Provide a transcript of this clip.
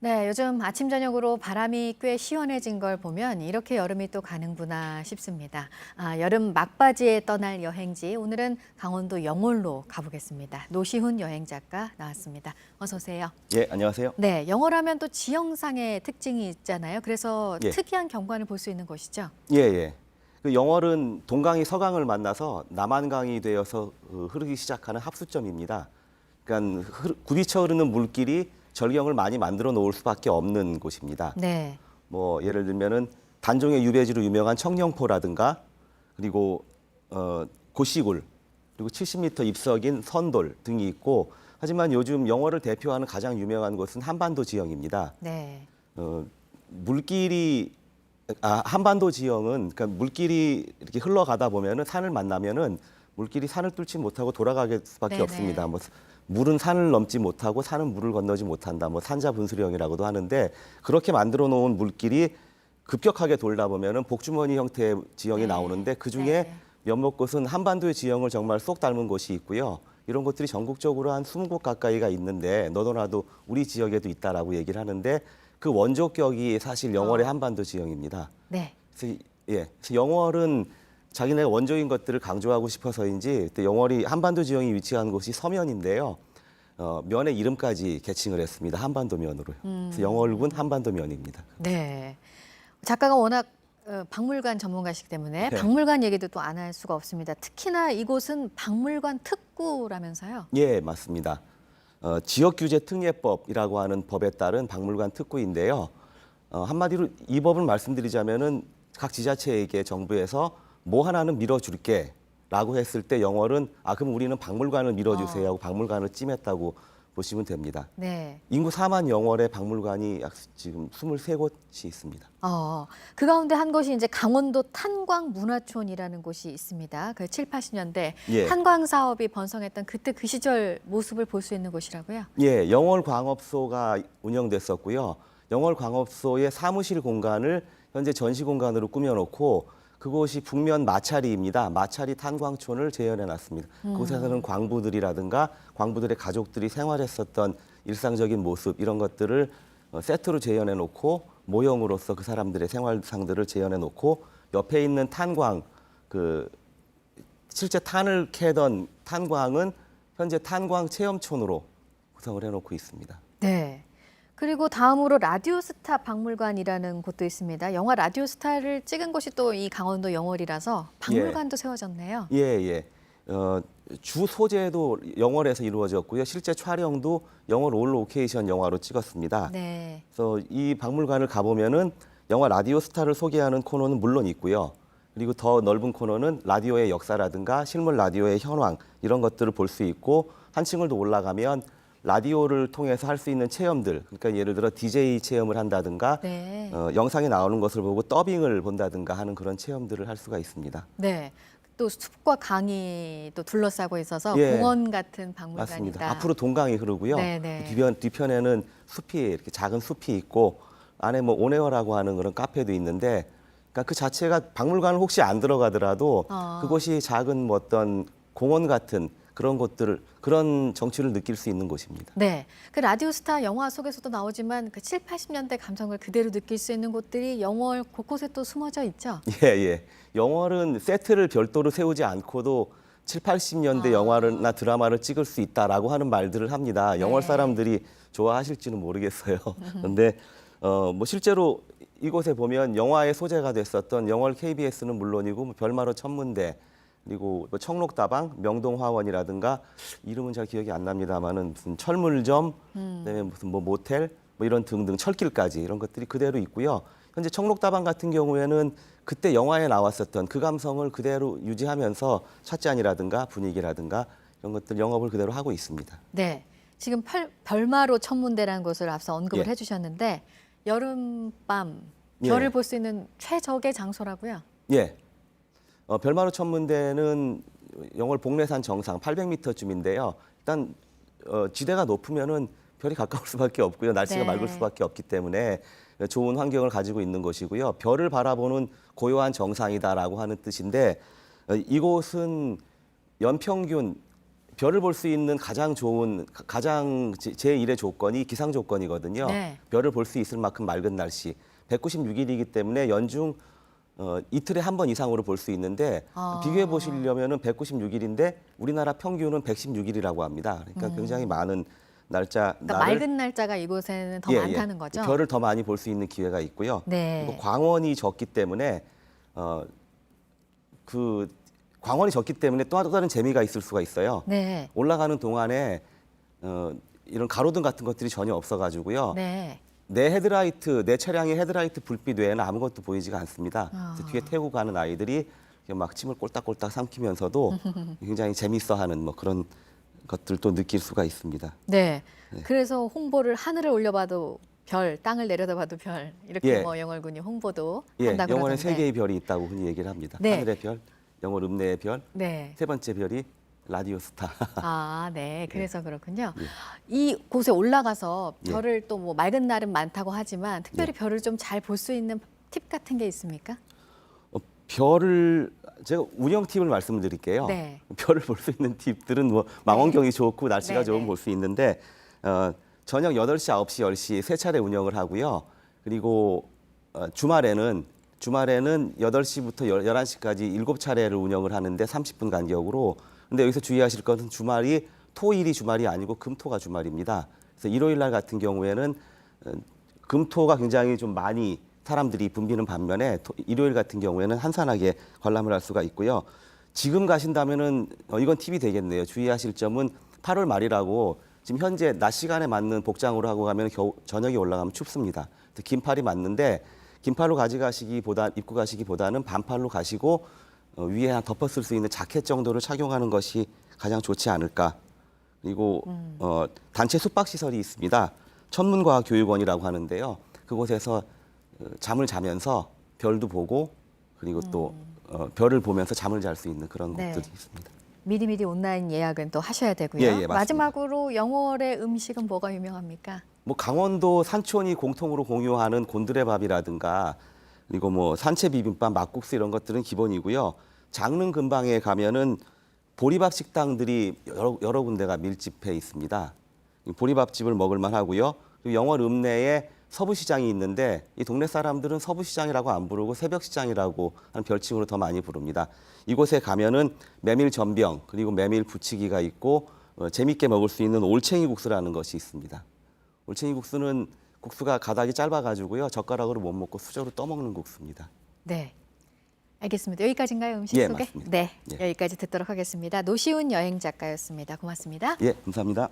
네, 요즘 아침 저녁으로 바람이 꽤 시원해진 걸 보면 이렇게 여름이 또 가는구나 싶습니다. 여름 막바지에 떠날 여행지, 오늘은 강원도 영월로 가보겠습니다. 노시훈 여행 작가 나왔습니다. 어서 오세요. 예, 안녕하세요. 네, 영월하면 또 지형상의 특징이 있잖아요. 그래서 예, 특이한 경관을 볼 수 있는 곳이죠. 예, 예. 그 영월은 동강이 서강을 만나서 남한강이 되어서 흐르기 시작하는 합수점입니다. 그러니까 굽이쳐 흐르는 물길이 절경을 많이 만들어 놓을 수밖에 없는 곳입니다. 네. 뭐 예를 들면은 단종의 유배지로 유명한 청령포라든가 그리고 고시굴 그리고 70m 입석인 선돌 등이 있고 하지만 요즘 영월을 대표하는 가장 유명한 곳은 한반도 지형입니다. 네. 물길이 한반도 지형은 그러니까 물길이 이렇게 흘러가다 보면은 산을 만나면은 물길이 산을 뚫지 못하고 돌아가게 수밖에 네네. 없습니다. 뭐 물은 산을 넘지 못하고 산은 물을 건너지 못한다. 뭐 산자 분수령이라고도 하는데 그렇게 만들어 놓은 물길이 급격하게 돌다 보면은 복주머니 형태의 지형이 네. 나오는데 그 중에 네. 몇몇 곳은 한반도의 지형을 정말 쏙 닮은 곳이 있고요. 이런 곳들이 전국적으로 한 20곳 가까이가 있는데 너도나도 우리 지역에도 있다라고 얘기를 하는데 그 원조격이 사실 영월의 한반도 지형입니다. 네. 그래서 영월은 자기네가 원조인 것들을 강조하고 싶어서인지 그때 영월이 한반도 지형이 위치한 곳이 서면인데요. 면의 이름까지 개칭을 했습니다. 한반도 면으로요. 그래서 영월군 한반도 면입니다. 네. 작가가 워낙 박물관 전문가시기 때문에 네. 박물관 얘기도 또 안 할 수가 없습니다. 특히나 이곳은 박물관 특구라면서요? 예, 맞습니다. 지역규제특례법이라고 하는 법에 따른 박물관 특구인데요. 한마디로 이 법을 말씀드리자면은 각 지자체에게 정부에서 뭐 하나는 밀어줄게라고 했을 때 영월은 그럼 우리는 박물관을 밀어주세요 하고 박물관을 찜했다고 보시면 됩니다. 네. 인구 4만 영월에 박물관이 약 지금 23곳이 있습니다. 그 가운데 한 곳이 이제 강원도 탄광문화촌이라는 곳이 있습니다. 그 7, 80년대 예. 탄광 사업이 번성했던 그때 그 시절 모습을 볼 수 있는 곳이라고요? 예, 영월광업소가 운영됐었고요. 영월광업소의 사무실 공간을 현재 전시 공간으로 꾸며놓고 그곳이 북면 마차리입니다. 마차리 탄광촌을 재현해놨습니다. 그곳에서는 광부들이라든가 광부들의 가족들이 생활했었던 일상적인 모습 이런 것들을 세트로 재현해놓고 모형으로서 그 사람들의 생활상들을 재현해놓고 옆에 있는 탄광 실제 탄을 캐던 탄광은 현재 탄광 체험촌으로 구성을 해놓고 있습니다. 네. 그리고 다음으로 라디오스타 박물관이라는 곳도 있습니다. 영화 라디오스타를 찍은 곳이 또 이 강원도 영월이라서 박물관도 세워졌네요. 예, 예. 주 소재도 영월에서 이루어졌고요. 실제 촬영도 영월 올 로케이션 영화로 찍었습니다. 네. 그래서 이 박물관을 가보면은 영화 라디오스타를 소개하는 코너는 물론 있고요. 그리고 더 넓은 코너는 라디오의 역사라든가 실물 라디오의 현황 이런 것들을 볼 수 있고 한 층을 더 올라가면 라디오를 통해서 할 수 있는 체험들, 그러니까 예를 들어 DJ 체험을 한다든가 네. 영상에 나오는 것을 보고 더빙을 본다든가 하는 그런 체험들을 할 수가 있습니다. 네. 또 숲과 강이 또 둘러싸고 있어서 예. 공원 같은 박물관이다. 맞습니다. 앞으로 동강이 흐르고요. 네네. 뒤편에는 숲이 이렇게 작은 숲이 있고 안에 뭐 온에어라고 하는 그런 카페도 있는데 그러니까 그 자체가 박물관을 혹시 안 들어가더라도 그곳이 작은 뭐 어떤 공원 같은 그런 곳들을 그런 정취를 느낄 수 있는 곳입니다. 네. 그 라디오스타 영화 속에서도 나오지만 그 7, 80년대 감성을 그대로 느낄 수 있는 곳들이 영월 곳곳에 또 숨어져 있죠. 예, 예. 영월은 세트를 별도로 세우지 않고도 7, 80년대 영화나 드라마를 찍을 수 있다라고 하는 말들을 합니다. 영월 네. 사람들이 좋아하실지는 모르겠어요. 그런데 뭐 실제로 이곳에 보면 영화의 소재가 됐었던 영월 KBS는 물론이고 뭐 별마로 천문대 그리고 뭐 청록다방, 명동화원이라든가 이름은 잘 기억이 안 납니다만은 무슨 철물점, 그다음에 무슨 뭐 모텔 뭐 이런 등등 철길까지 이런 것들이 그대로 있고요. 현재 청록다방 같은 경우에는 그때 영화에 나왔었던 그 감성을 그대로 유지하면서 찻잔이라든가 분위기라든가 이런 것들 영업을 그대로 하고 있습니다. 네. 지금 별마로 천문대라는 곳을 앞서 언급을 예. 해주셨는데 여름밤 예. 별을 볼 수 있는 최적의 장소라고요. 예. 별마루 천문대는 영월 복례산 정상 800m쯤인데요. 일단 지대가 높으면은 별이 가까울 수밖에 없고요. 날씨가 네. 맑을 수밖에 없기 때문에 좋은 환경을 가지고 있는 곳이고요. 별을 바라보는 고요한 정상이다라고 하는 뜻인데 이곳은 연평균 별을 볼 수 있는 가장 좋은 가장 제1의 조건이 기상 조건이거든요. 네. 별을 볼 수 있을 만큼 맑은 날씨. 196일이기 때문에 연중 이틀에 한 번 이상으로 볼 수 있는데 비교해 보시려면은 196일인데 우리나라 평균은 116일이라고 합니다. 그러니까 굉장히 많은 날짜 그러니까 맑은 날짜가 이곳에는 더 많다는 거죠? 별을 더 많이 볼 수 있는 기회가 있고요. 네. 그리고 광원이 적기 때문에 광원이 적기 때문에 또 다른 재미가 있을 수가 있어요. 네. 올라가는 동안에 이런 가로등 같은 것들이 전혀 없어가지고요. 네. 내 차량의 헤드라이트 불빛 외에는 아무것도 보이지가 않습니다. 그래서 뒤에 태우고 가는 아이들이 막 침을 꼴딱꼴딱 삼키면서도 굉장히 재밌어하는 뭐 그런 것들도 느낄 수가 있습니다. 네. 그래서 홍보를 하늘을 올려봐도 별, 땅을 내려다봐도 별 이렇게 예. 뭐 영월군이 홍보도 예, 한다고 영월에 그러던데. 3개의 별이 있다고 흔히 얘기를 합니다. 네. 하늘의 별, 영월 읍내의 별, 네. 세 번째 별이 라디오스타. 아, 네. 그래서 그렇군요. 예. 이 곳에 올라가서 예. 별을 또 뭐 맑은 날은 많다고 하지만 특별히 별을 좀 잘 볼 수 있는 팁 같은 게 있습니까? 별을 제가 운영 팁을 말씀을 드릴게요. 네. 별을 볼 수 있는 팁들은 뭐 망원경이 좋고 날씨가 네, 좋으면 네. 볼 수 있는데 저녁 8시, 9시, 10시 세 차례 운영을 하고요. 그리고 주말에는 8시부터 11시까지 7차례를 운영을 하는데 30분 간격으로. 근데 여기서 주의하실 것은 토일이 주말이 아니고 금토가 주말입니다. 그래서 일요일 날 같은 경우에는 금토가 굉장히 좀 많이 사람들이 붐비는 반면에 일요일 같은 경우에는 한산하게 관람을 할 수가 있고요. 지금 가신다면은 이건 팁이 되겠네요. 주의하실 점은 8월 말이라고 지금 현재 낮 시간에 맞는 복장으로 하고 가면 저녁에 올라가면 춥습니다. 긴팔이 맞는데 긴팔로 입고 가시기보다는 반팔로 가시고 위에 한 덮었을 수 있는 자켓 정도를 착용하는 것이 가장 좋지 않을까. 그리고 단체 숙박 시설이 있습니다. 천문과학교육원이라고 하는데요. 그곳에서 잠을 자면서 별도 보고 그리고 또 별을 보면서 잠을 잘 수 있는 그런 네. 곳들이 있습니다. 미리미리 온라인 예약은 또 하셔야 되고요. 예, 예, 맞습니다. 마지막으로 영월의 음식은 뭐가 유명합니까? 뭐 강원도 산촌이 공통으로 공유하는 곤드레밥이라든가 그리고 뭐 산채 비빔밥, 막국수 이런 것들은 기본이고요. 장릉 근방에 가면은 보리밥 식당들이 여러 군데가 밀집해 있습니다. 이 보리밥집을 먹을 만하고요. 그리고 영월 읍내에 서부시장이 있는데 이 동네 사람들은 서부시장이라고 안 부르고 새벽시장이라고 하는 별칭으로 더 많이 부릅니다. 이곳에 가면은 메밀 전병 그리고 메밀 부치기가 있고 재밌게 먹을 수 있는 올챙이 국수라는 것이 있습니다. 올챙이 국수는 국수가 가닥이 짧아가지고요. 젓가락으로 못 먹고 수저로 떠먹는 국수입니다. 네. 알겠습니다. 여기까지인가요, 음식 예, 소개? 맞습니다. 네, 예. 여기까지 듣도록 하겠습니다. 노시훈 여행 작가였습니다. 고맙습니다. 예, 감사합니다.